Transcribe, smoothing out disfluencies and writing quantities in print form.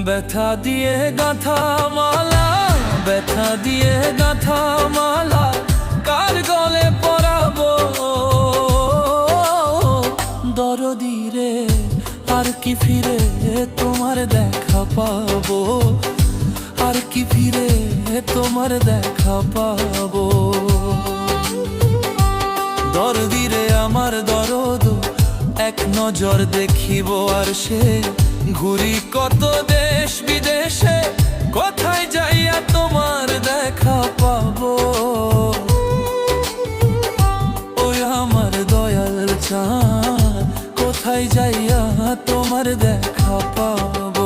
ব্যথা দিয়ে গাঁথা মালা, ব্যথা দিয়ে গাঁথা মালা কার গলে পরাবো। দরদি রে আর কি ফিরে তোমার দেখা পাবো, আর কি ফিরে তোমার দেখা পাবো। দরদি রে আমার দরদ এক নজর দেখিব আর সে, ঘুরি কত দেশ বিদেশে কোথায় যাইয়া তোমার দেখা পাবো। ওই আমার দয়াল চাঁদ কোথায় যাইয়া তোমার দেখা পাবো।